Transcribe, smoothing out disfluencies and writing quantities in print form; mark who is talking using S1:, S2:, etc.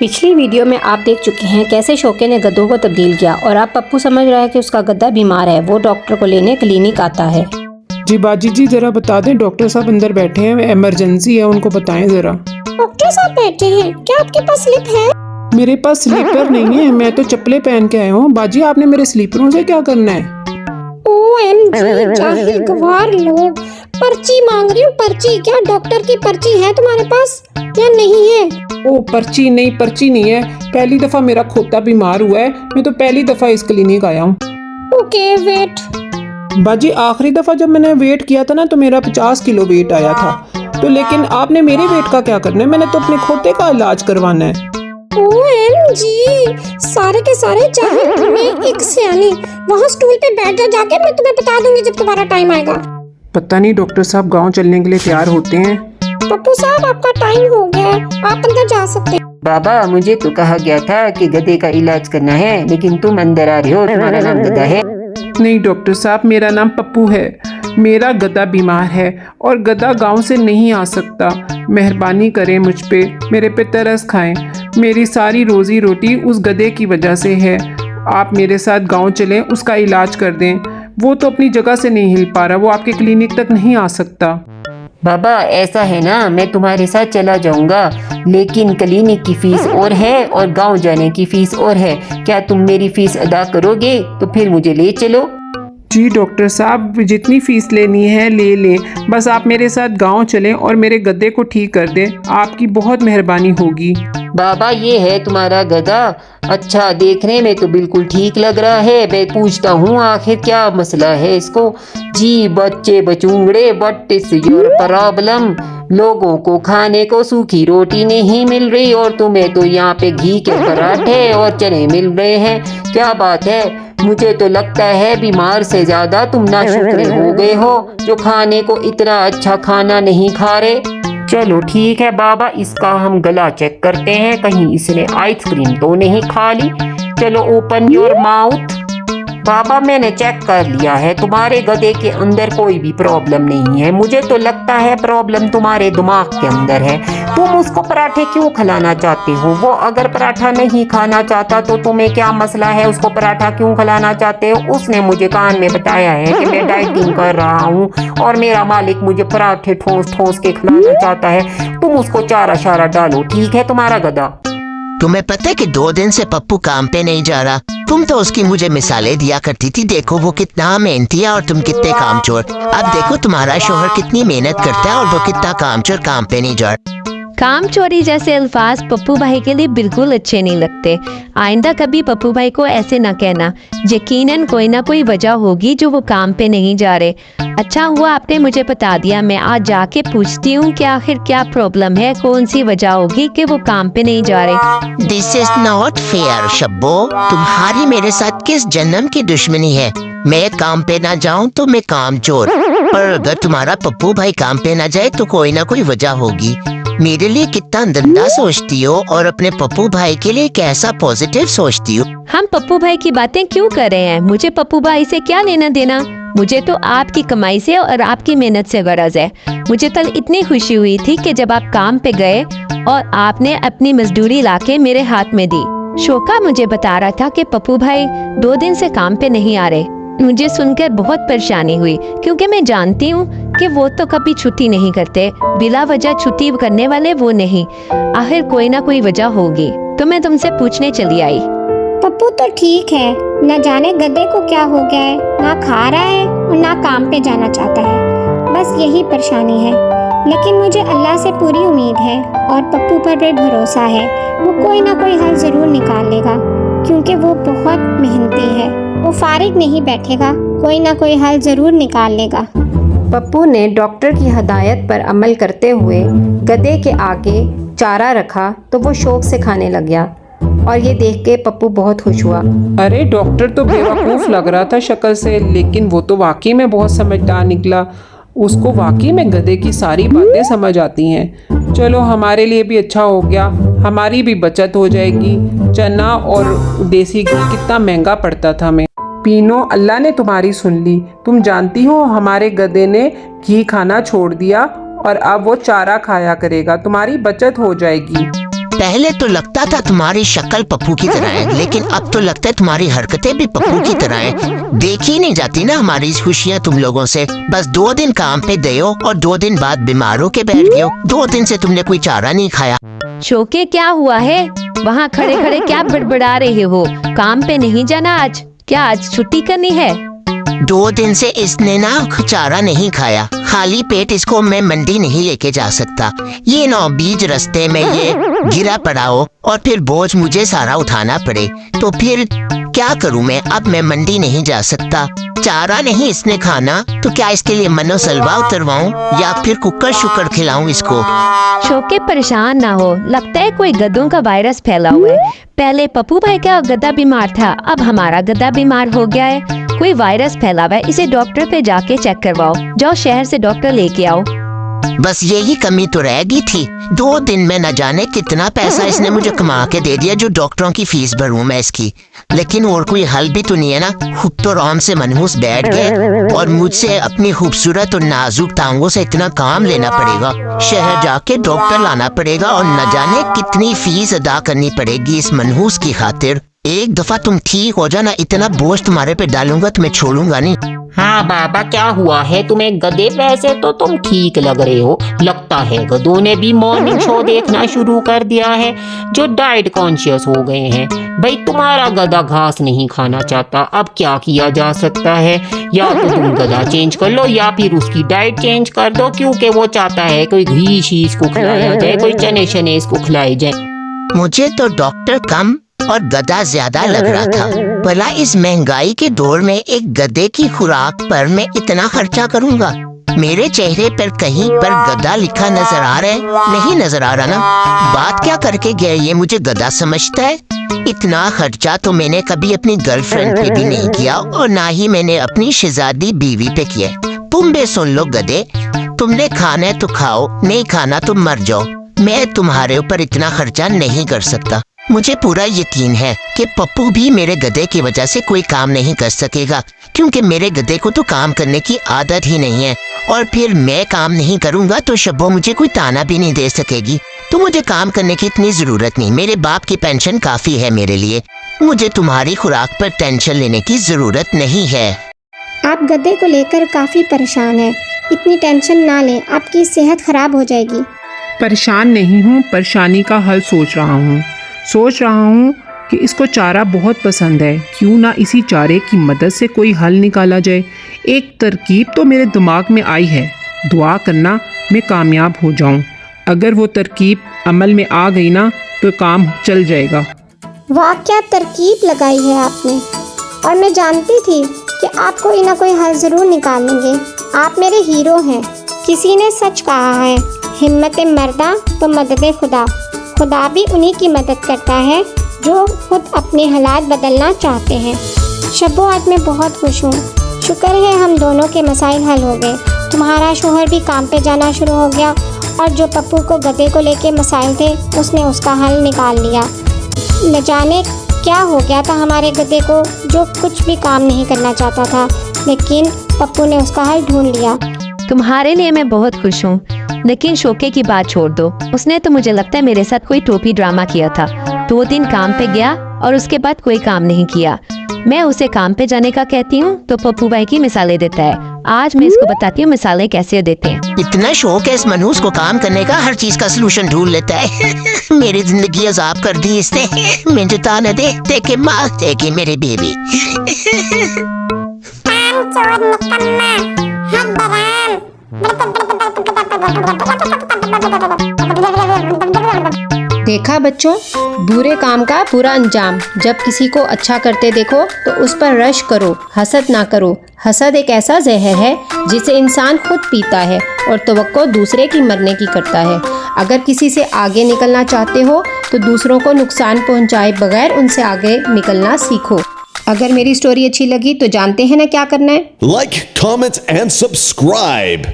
S1: पिछली वीडियो में आप देख चुके हैं कैसे शोके ने गधों को तब्दील किया और अब पप्पू समझ रहा है कि उसका गधा बीमार है। वो डॉक्टर को लेने क्लिनिक आता है।
S2: जी बाजी जी, जरा बता दें, डॉक्टर साहब अंदर बैठे हैं, इमरजेंसी है, उनको बताएं जरा।
S3: डॉक्टर साहब बैठे हैं, क्या आपके पास स्लिप है?
S2: मेरे पास स्लीपर नहीं है, मैं तो चप्पलें पहन के आया हूँ। बाजी, आपने मेरे स्लीपरों से क्या करना है?
S3: OMG, जाहिल गवार लोग, पर्ची मांग रही हूँ। पर्ची? क्या डॉक्टर की पर्ची है तुम्हारे पास या नहीं है?
S2: ओ पर्ची नहीं है। पहली दफा मेरा खोता बीमार हुआ है, मैं तो पहली दफा इस क्लिनिक आया हूँ।
S3: Okay wait.
S2: बाजी, आखिरी दफा जब मैंने वेट किया था ना तो मेरा 50 किलो वेट आया था। तो लेकिन आपने मेरे वेट का क्या करना है? मैंने तो अपने खोते का इलाज करवाना है।
S3: OMG, सारे के सारे जाहिल, तुम्हें एक सियानी। वहाँ स्टूल पे बैठ जा जाके, मैं तुम्हें बता दूंगी जब तुम्हारा टाइम आएगा।
S2: पता नहीं डॉक्टर साहब गांव चलने के लिए तैयार होते हैं।
S3: पप्पू साहब, आपका टाइम हो गया है, आप अंदर जा सकते हैं।
S4: बाबा, मुझे तो कहा गया था कि गधे का इलाज करना है, लेकिन तुम अंदर आ रहे हो, तुम्हारा नाम गधा है।
S2: नहीं डॉक्टर साहब, मेरा नाम पप्पू है। मेरा गधा बीमार है और गधा गांव से नहीं आ सकता। मेहरबानी करें मुझ पे, मेरे पे तरस खाएं। मेरी सारी रोजी रोटी उस गधे की वजह से है। आप मेरे साथ गांव चलें, उसका इलाज कर दें। वो तो अपनी जगह से नहीं हिल पा रहा, वो आपके क्लिनिक तक नहीं आ सकता।
S4: बाबा, ऐसा है ना, मैं तुम्हारे साथ चला जाऊंगा, लेकिन क्लिनिक की फीस और है और गांव जाने की फीस और है। क्या तुम मेरी फीस अदा करोगे? तो फिर मुझे ले चलो।
S2: जी डॉक्टर साहब, जितनी फीस लेनी है ले लें, बस आप मेरे साथ गांव चलें और मेरे गधे को ठीक कर दें। आपकी बहुत मेहरबानी होगी।
S4: बाबा, ये है तुम्हारा गधा। अच्छा, देखने में तो बिल्कुल ठीक लग रहा है। मैं पूछता हूँ आखिर क्या मसला है इसको। जी बच्चे बचूंगड़े, व्हाट इज योर प्रॉब्लम? लोगों को खाने को सूखी रोटी नहीं मिल रही और तुम्हें तो यहाँ पे घी के पराठे और चने मिल रहे हैं। क्या बात है? मुझे तो लगता है बीमार से ज्यादा तुम नाशुक्र हो गए हो, जो खाने को इतना अच्छा खाना नहीं खा रहे। चलो ठीक है बाबा, इसका हम गला चेक करते हैं, कहीं इसने आइसक्रीम तो नहीं खा ली। चलो ओपन योर माउथ। बाबा, मैंने चेक कर लिया है, तुम्हारे गधे के अंदर कोई भी प्रॉब्लम नहीं है। मुझे तो लगता है प्रॉब्लम तुम्हारे दिमाग के अंदर है। तुम उसको पराठे क्यों खिलाना चाहते हो? वो अगर पराठा नहीं खाना चाहता तो तुम्हें क्या मसला है? उसको पराठा क्यों खिलाना चाहते हो? उसने मुझे कान में बताया है कि मैं डाइटिंग कर रहा हूँ और मेरा मालिक मुझे पराठे ठोस ठोस के खिलाना चाहता है। तुम उसको चारा शारा डालो, ठीक है तुम्हारा गधा?
S5: तुम्हें पता है कि 2 दिन से पप्पू काम पे नहीं जा रहा? तुम तो उसकी मुझे मिसालें दिया करती थी, देखो वो कितना मेहनती है और तुम कितने कामचोर। अब देखो तुम्हारा शोहर कितनी मेहनत करता है और वो कितना कामचोर, काम पे नहीं जा रहा।
S6: काम चोरी जैसे अल्फाज पप्पू भाई के लिए बिल्कुल अच्छे नहीं लगते। आइंदा कभी पप्पू भाई को ऐसे न कहना। यकीनन कोई ना कोई वजह होगी जो वो काम पे नहीं जा रहे। अच्छा हुआ आपने मुझे बता दिया, मैं आज जाके पूछती हूँ कि आखिर क्या प्रॉब्लम है, कौन सी वजह होगी कि वो काम पे नहीं जा रहे।
S5: This is not fair Shabbo, तुम्हारी मेरे साथ किस जन्म की दुश्मनी है? मैं काम पे ना जाऊं तो मैं काम चोर, पर अगर तुम्हारा पप्पू भाई काम पे ना जाए तो कोई ना कोई वजह होगी। मेरे लिए कितना गंदा सोचती हो और अपने पप्पू भाई के लिए कैसा पॉजिटिव सोचती हो।
S6: हम पप्पू भाई की बातें क्यों कर रहे हैं? मुझे पप्पू भाई से क्या लेना देना? मुझे तो आपकी कमाई से और आपकी मेहनत से गरज है। मुझे कल इतनी खुशी हुई थी कि जब आप काम पे गए और आपने अपनी मजदूरी लाके मेरे हाथ में दी। शोका मुझे बता रहा था कि पप्पू भाई 2 दिन से काम पे नहीं आ रहे। मुझे सुनकर बहुत परेशानी हुई, क्योंकि मैं जानती हूँ कि वो तो कभी छुट्टी नहीं करते। बिला वजह छुट्टी करने वाले वो नहीं। आखिर कोई ना कोई वजह होगी, तो मैं तुमसे पूछने चली आई।
S3: पप्पू तो ठीक है, न जाने गधे को क्या हो गया है, ना खा रहा है और ना काम पे जाना चाहता है। बस यही परेशानी है, लेकिन मुझे अल्लाह से पूरी उम्मीद है और पप्पू पर भी भरोसा है। वो कोई ना कोई हल जरूर निकाल लेगा, क्योंकि वो बहुत मेहनती है। वो फारिग नहीं बैठेगा, कोई ना कोई हल जरूर निकाल लेगा।
S1: पप्पू ने डॉक्टर की हदायत पर अमल करते हुए गधे के आगे चारा रखा तो वो शौक से खाने लग गया और ये देख के पप्पू बहुत खुश हुआ।
S2: अरे डॉक्टर तो बेवकूफ़ लग रहा था शक्ल से, लेकिन वो तो वाकई में बहुत समझदार निकला। उसको वाकई में गधे की सारी बातें समझ आती हैं। चलो हमारे लिए भी अच्छा हो गया, हमारी भी बचत हो जाएगी। चना और देसी घी कितना महंगा पड़ता था हमें। पीनो, अल्लाह ने तुम्हारी सुन ली। तुम जानती हो हमारे गधे ने घी खाना छोड़ दिया और अब वो चारा खाया करेगा, तुम्हारी बचत हो जाएगी।
S5: पहले तो लगता था तुम्हारी शक्ल पप्पू की तरह है, लेकिन अब तो लगता है तुम्हारी हरकतें भी पप्पू की तरह हैं। देखी नहीं जाती ना हमारी खुशियाँ तुम लोगों से। बस 2 दिन काम पे गए हो और 2 दिन बाद बीमार हो के बैठ गए हो। 2 दिन से तुमने कोई चारा नहीं खाया।
S6: शोके क्या हुआ है? वहाँ खड़े खड़े क्या बड़बड़ा रहे हो? काम पे नहीं जाना आज? क्या आज छुट्टी करनी है?
S5: 2 दिन से इसने ना चारा नहीं खाया। खाली पेट इसको मैं मंडी नहीं लेके जा सकता। ये ना बीच रास्ते में ये गिरा पड़ा हो और फिर बोझ मुझे सारा उठाना पड़े, तो फिर क्या करूं मैं? अब मैं मंडी नहीं जा सकता। चारा नहीं इसने खाना, तो क्या इसके लिए मनोसलवा उतरवाऊं या फिर कुकर शुकर खिलाऊं इसको?
S6: शोके परेशान ना हो, लगता है कोई गधों का वायरस फैला हुआ है। पहले पप्पू भाई का गधा बीमार था, अब हमारा गधा बीमार हो गया है। कोई वायरस फैला हुआ है, इसे डॉक्टर पे जाके चेक करवाओ। जाओ शहर से डॉक्टर लेके आओ।
S5: बस यही कमी तो रह गई थी। 2 दिन में न जाने कितना पैसा इसने मुझे कमा के दे दिया, जो डॉक्टरों की फीस भरूं मैं इसकी। लेकिन और कोई हल भी तो नहीं है ना। खुद तो आराम से मनहूस बैठ गए और मुझसे अपनी खूबसूरत और नाजुक टांगों से इतना काम लेना पड़ेगा। शहर जाके डॉक्टर लाना पड़ेगा और न जाने कितनी फीस अदा करनी पड़ेगी इस मनहूस की खातिर। एक दफा तुम ठीक हो जाना, इतना बोझ तुम्हारे पे डालूंगा तुम्हें छोड़ूंगा नहीं।
S4: हाँ बाबा, क्या हुआ है तुम्हें गधे? वैसे तो तुम ठीक लग रहे हो। लगता है गधों ने भी मॉर्निंग शो देखना शुरू कर दिया है, जो डाइट कॉन्शियस हो गए हैं। भाई तुम्हारा गधा घास नहीं खाना चाहता, अब क्या किया जा सकता है? या तो तुम गधा चेंज कर लो या फिर उसकी डाइट चेंज कर दो, क्योंकि वो चाहता है कोई घी शीश को खिलाया जाए, कोई चने शने इसको खिलाए जाए।
S5: मुझे तो डॉक्टर कम और गधा ज्यादा लग रहा था। भला इस महंगाई के दौर में एक गधे की खुराक पर मैं इतना खर्चा करूंगा? मेरे चेहरे पर कहीं पर गधा लिखा नजर आ रहा है? नहीं नजर आ रहा ना। बात क्या करके गया ये मुझे गधा समझता है? इतना खर्चा तो मैंने कभी अपनी गर्लफ्रेंड पे भी नहीं किया और ना ही मैंने अपनी शहजादी बीवी पे किया। तुम भी सुन लो गधे, तुमने खाना है तो खाओ, नहीं खाना तो मर जाओ। मैं तुम्हारे ऊपर इतना खर्चा नहीं कर सकता। मुझे पूरा यकीन है कि पप्पू भी मेरे गधे की वजह से कोई काम नहीं कर सकेगा, क्योंकि मेरे गधे को तो काम करने की आदत ही नहीं है। और फिर मैं काम नहीं करूंगा तो शब्बो मुझे कोई ताना भी नहीं दे सकेगी। तो मुझे काम करने की इतनी जरूरत नहीं, मेरे बाप की पेंशन काफी है मेरे लिए। मुझे तुम्हारी खुराक पर टेंशन लेने की जरूरत नहीं है।
S3: आप गधे को लेकर काफ़ी परेशान हैं। इतनी टेंशन ना लें, आपकी सेहत खराब हो जाएगी।
S2: परेशान नहीं हूँ, परेशानी का हल सोच रहा हूँ कि इसको चारा बहुत पसंद है। क्यों ना इसी चारे की मदद से कोई हल निकाला जाए। एक तरकीब तो मेरे दिमाग में आई है, दुआ करना मैं कामयाब हो जाऊँ। अगर वो तरकीब अमल में आ गई ना तो काम चल जाएगा।
S3: वाह, क्या तरकीब लगाई है आपने। और मैं जानती थी कि आप कोई ना कोई हल ज़रूर निकालेंगे। आप मेरे हीरो हैं। किसी ने सच कहा है, हिम्मत मर्दा तो मदद खुदा। खुदा भी उन्हीं की मदद करता है जो खुद अपने हालात बदलना चाहते हैं। शब्बो, आज मैं बहुत खुश हूँ। शुक्र है हम दोनों के मसाइल हल हो गए। तुम्हारा शोहर भी काम पे जाना शुरू हो गया और जो पप्पू को गधे को लेके मसाइल थे उसने उसका हल निकाल लिया। न जाने क्या हो गया था हमारे गधे को, जो कुछ भी काम नहीं करना चाहता था, लेकिन पप्पू ने उसका हल ढूंढ लिया।
S6: तुम्हारे लिए मैं बहुत खुश हूँ, लेकिन शोके की बात छोड़ दो। उसने तो मुझे लगता है मेरे साथ कोई टोपी ड्रामा किया था। 2 दिन काम पे गया और उसके बाद कोई काम नहीं किया। मैं उसे काम पे जाने का कहती हूँ तो पप्पू भाई की मिसालें देता है। आज मैं इसको बताती हूँ मिसालें कैसे देते हैं।
S5: इतना शौक है इस मनहूस को काम करने का, हर चीज का सलूशन ढूंढ लेता है। मेरी जिंदगी अजाब कर दी इसने। मुझे ताना दे के मार देगी मेरी बेबी।
S1: देखा बच्चों, बुरे काम का बुरा अंजाम। जब किसी को अच्छा करते देखो तो उस पर रश करो, हसद ना करो। हसद एक ऐसा जहर है जिसे इंसान खुद पीता है और तवक्को दूसरे की मरने की करता है। अगर किसी से आगे निकलना चाहते हो तो दूसरों को नुकसान पहुंचाए बगैर उनसे आगे निकलना सीखो। अगर मेरी स्टोरी अच्छी लगी तो जानते हैं ना क्या करना है?
S7: Like, comment and subscribe.